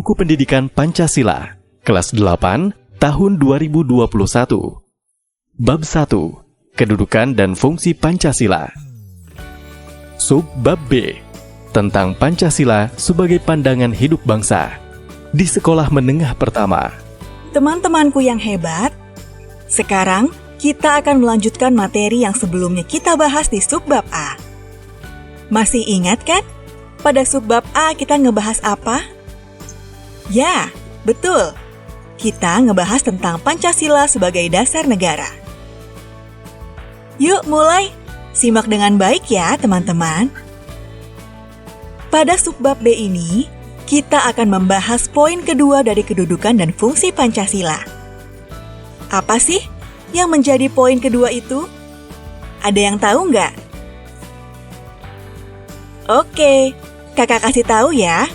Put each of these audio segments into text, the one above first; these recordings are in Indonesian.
Buku Pendidikan Pancasila, kelas 8, tahun 2021. Bab 1, Kedudukan dan Fungsi Pancasila. Subbab B, tentang Pancasila sebagai pandangan hidup bangsa, di sekolah menengah pertama. Teman-temanku yang hebat, sekarang kita akan melanjutkan materi yang sebelumnya kita bahas di subbab A. Masih ingat kan? Pada subbab A kita ngebahas apa? Ya, betul. Kita ngebahas tentang Pancasila sebagai dasar negara. Yuk mulai, simak dengan baik ya teman-teman. Pada subbab B ini, kita akan membahas poin kedua dari kedudukan dan fungsi Pancasila. Apa sih yang menjadi poin kedua itu? Ada yang tahu nggak? Oke, kakak kasih tahu ya.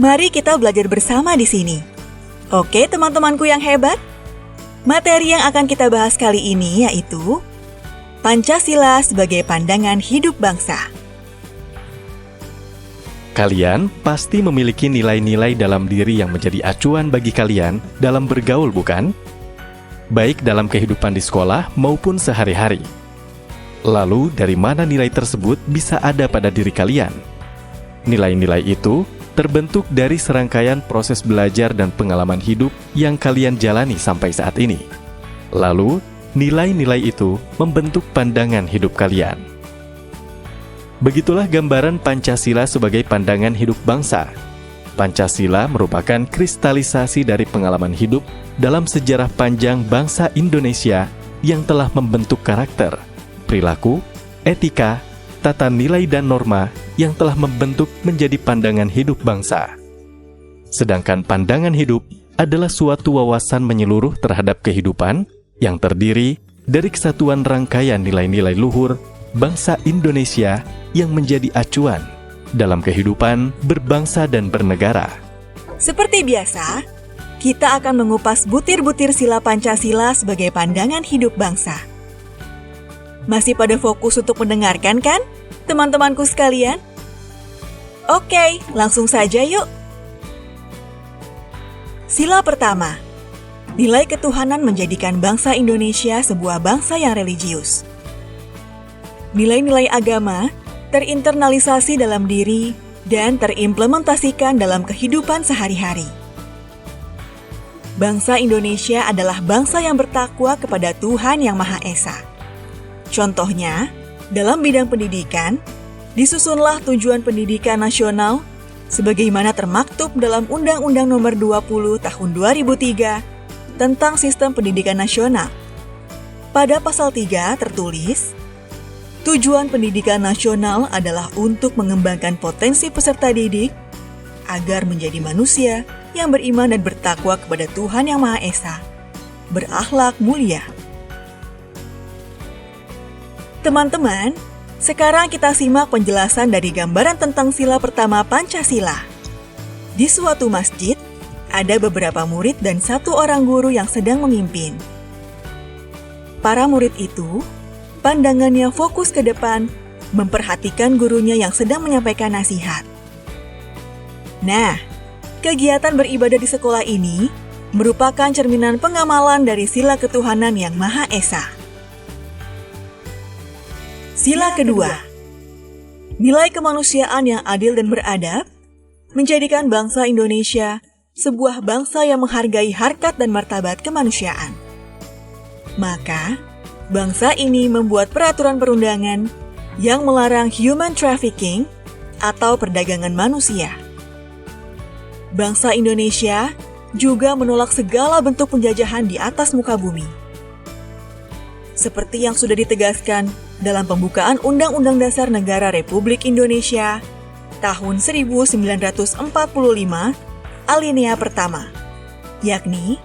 Mari kita belajar bersama di sini. Oke, teman-temanku yang hebat. Materi yang akan kita bahas kali ini yaitu Pancasila sebagai pandangan hidup bangsa. Kalian pasti memiliki nilai-nilai dalam diri yang menjadi acuan bagi kalian dalam bergaul, bukan? Baik dalam kehidupan di sekolah maupun sehari-hari. Lalu, dari mana nilai tersebut bisa ada pada diri kalian? Nilai-nilai itu terbentuk dari serangkaian proses belajar dan pengalaman hidup yang kalian jalani sampai saat ini. Lalu, nilai-nilai itu membentuk pandangan hidup kalian. Begitulah gambaran Pancasila sebagai pandangan hidup bangsa. Pancasila merupakan kristalisasi dari pengalaman hidup dalam sejarah panjang bangsa Indonesia yang telah membentuk karakter, perilaku, etika, tata nilai dan norma yang telah membentuk menjadi pandangan hidup bangsa. Sedangkan pandangan hidup adalah suatu wawasan menyeluruh terhadap kehidupan yang terdiri dari kesatuan rangkaian nilai-nilai luhur bangsa Indonesia yang menjadi acuan dalam kehidupan berbangsa dan bernegara. Seperti biasa, kita akan mengupas butir-butir sila Pancasila sebagai pandangan hidup bangsa. Masih pada fokus untuk mendengarkan kan, teman-temanku sekalian? Oke, langsung saja yuk. Sila pertama, nilai ketuhanan menjadikan bangsa Indonesia sebuah bangsa yang religius. Nilai-nilai agama terinternalisasi dalam diri dan terimplementasikan dalam kehidupan sehari-hari. Bangsa Indonesia adalah bangsa yang bertakwa kepada Tuhan Yang Maha Esa. Contohnya, dalam bidang pendidikan, disusunlah tujuan pendidikan nasional sebagaimana termaktub dalam Undang-Undang Nomor 20 Tahun 2003 tentang Sistem Pendidikan Nasional. Pada pasal 3 tertulis, tujuan pendidikan nasional adalah untuk mengembangkan potensi peserta didik agar menjadi manusia yang beriman dan bertakwa kepada Tuhan Yang Maha Esa, berakhlak mulia. Teman-teman, sekarang kita simak penjelasan dari gambaran tentang sila pertama Pancasila. Di suatu masjid, ada beberapa murid dan satu orang guru yang sedang memimpin. Para murid itu, pandangannya fokus ke depan, memperhatikan gurunya yang sedang menyampaikan nasihat. Nah, kegiatan beribadah di sekolah ini merupakan cerminan pengamalan dari sila ketuhanan Yang Maha Esa. Sila kedua, nilai kemanusiaan yang adil dan beradab menjadikan bangsa Indonesia sebuah bangsa yang menghargai harkat dan martabat kemanusiaan. Maka, bangsa ini membuat peraturan perundangan yang melarang human trafficking atau perdagangan manusia. Bangsa Indonesia juga menolak segala bentuk penjajahan di atas muka bumi. Seperti yang sudah ditegaskan dalam pembukaan Undang-Undang Dasar Negara Republik Indonesia tahun 1945, alinea pertama, yakni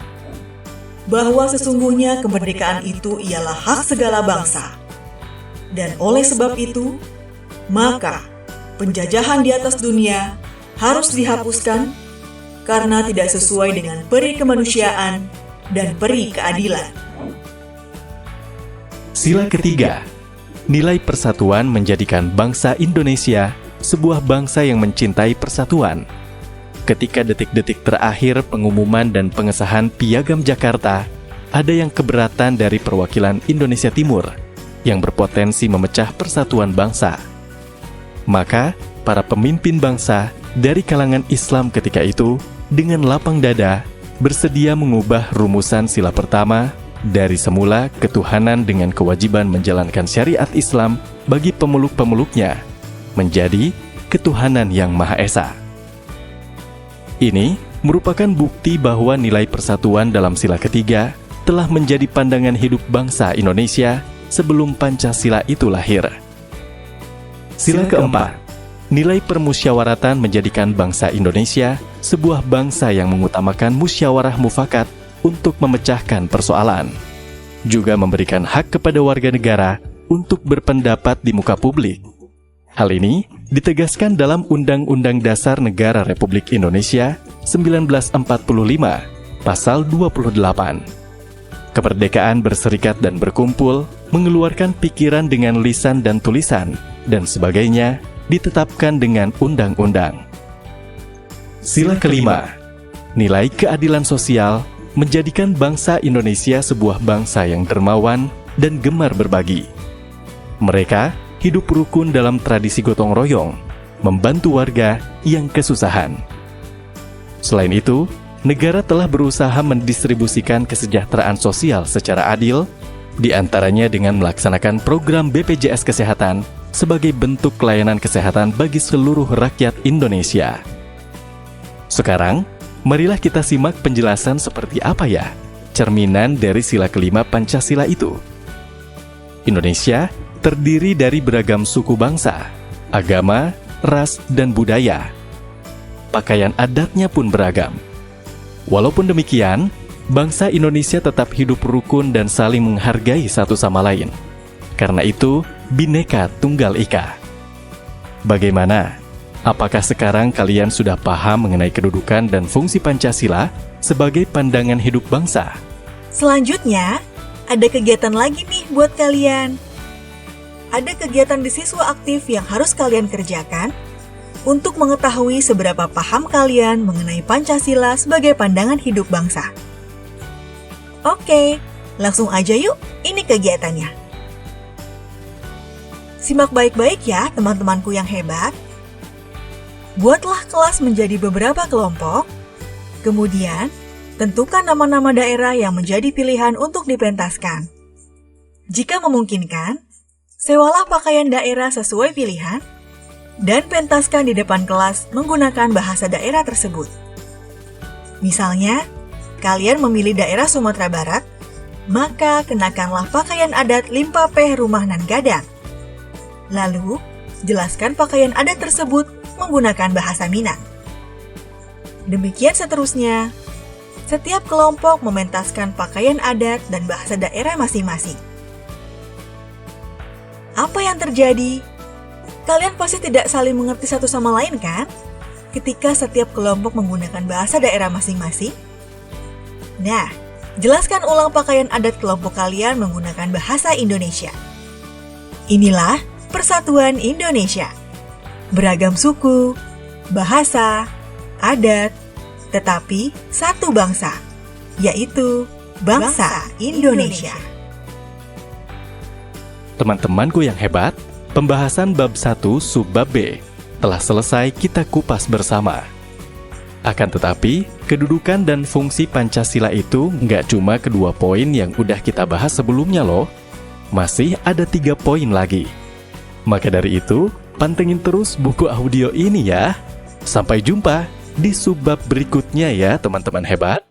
bahwa sesungguhnya kemerdekaan itu ialah hak segala bangsa. Dan oleh sebab itu, maka penjajahan di atas dunia harus dihapuskan karena tidak sesuai dengan peri kemanusiaan dan peri keadilan. Sila ketiga, nilai persatuan menjadikan bangsa Indonesia sebuah bangsa yang mencintai persatuan. ketika detik-detik terakhir pengumuman dan pengesahan Piagam Jakarta, ada yang keberatan dari perwakilan Indonesia Timur yang berpotensi memecah persatuan bangsa. Maka, para pemimpin bangsa dari kalangan Islam ketika itu dengan lapang dada bersedia mengubah rumusan sila pertama dari semula ketuhanan dengan kewajiban menjalankan syariat Islam bagi pemeluk-pemeluknya menjadi ketuhanan yang Maha Esa. Ini merupakan bukti bahwa nilai persatuan dalam sila ketiga telah menjadi pandangan hidup bangsa Indonesia sebelum Pancasila itu lahir. Sila keempat, nilai permusyawaratan menjadikan bangsa Indonesia sebuah bangsa yang mengutamakan musyawarah mufakat untuk memecahkan persoalan, juga memberikan hak kepada warga negara untuk berpendapat di muka publik. Hal ini ditegaskan dalam Undang-Undang Dasar Negara Republik Indonesia 1945, Pasal 28. Kemerdekaan berserikat dan berkumpul, mengeluarkan pikiran dengan lisan dan tulisan, dan sebagainya ditetapkan dengan undang-undang. Sila kelima, nilai keadilan sosial menjadikan bangsa Indonesia sebuah bangsa yang dermawan dan gemar berbagi. Mereka hidup rukun dalam tradisi gotong royong, membantu warga yang kesusahan. Selain itu, negara telah berusaha mendistribusikan kesejahteraan sosial secara adil, di antaranya dengan melaksanakan program BPJS Kesehatan sebagai bentuk pelayanan kesehatan bagi seluruh rakyat Indonesia. Sekarang, marilah kita simak penjelasan seperti apa ya cerminan dari sila kelima Pancasila itu. Indonesia terdiri dari beragam suku bangsa, agama, ras, dan budaya. Pakaian adatnya pun beragam. Walaupun demikian, bangsa Indonesia tetap hidup rukun dan saling menghargai satu sama lain. Karena itu, Bhinneka Tunggal Ika. Bagaimana? Apakah sekarang kalian sudah paham mengenai kedudukan dan fungsi Pancasila sebagai pandangan hidup bangsa? Selanjutnya, ada kegiatan lagi nih buat kalian. Ada kegiatan di siswa aktif yang harus kalian kerjakan untuk mengetahui seberapa paham kalian mengenai Pancasila sebagai pandangan hidup bangsa. Oke, langsung aja yuk, ini kegiatannya. Simak baik-baik ya teman-temanku yang hebat. Buatlah kelas menjadi beberapa kelompok, kemudian tentukan nama-nama daerah yang menjadi pilihan untuk dipentaskan. Jika memungkinkan, sewalah pakaian daerah sesuai pilihan, dan pentaskan di depan kelas menggunakan bahasa daerah tersebut. Misalnya, kalian memilih daerah Sumatera Barat, maka kenakanlah pakaian adat Limpapeh Rumah Nan Gadang. Lalu, jelaskan pakaian adat tersebut menggunakan bahasa Minang. Demikian seterusnya, setiap kelompok mementaskan pakaian adat dan bahasa daerah masing-masing. Apa yang terjadi? Kalian pasti tidak saling mengerti satu sama lain kan? Ketika setiap kelompok menggunakan bahasa daerah masing-masing? Nah, jelaskan ulang pakaian adat kelompok kalian menggunakan bahasa Indonesia. Inilah Persatuan Indonesia. Beragam suku, bahasa, adat, tetapi satu bangsa, yaitu bangsa Indonesia. Teman-temanku yang hebat, pembahasan bab 1 subbab B telah selesai kita kupas bersama. Akan tetapi, kedudukan dan fungsi Pancasila itu nggak cuma kedua poin yang udah kita bahas sebelumnya loh. Masih ada 3 poin lagi. Maka dari itu, pantengin terus buku audio ini ya. Sampai jumpa di subbab berikutnya ya teman-teman hebat.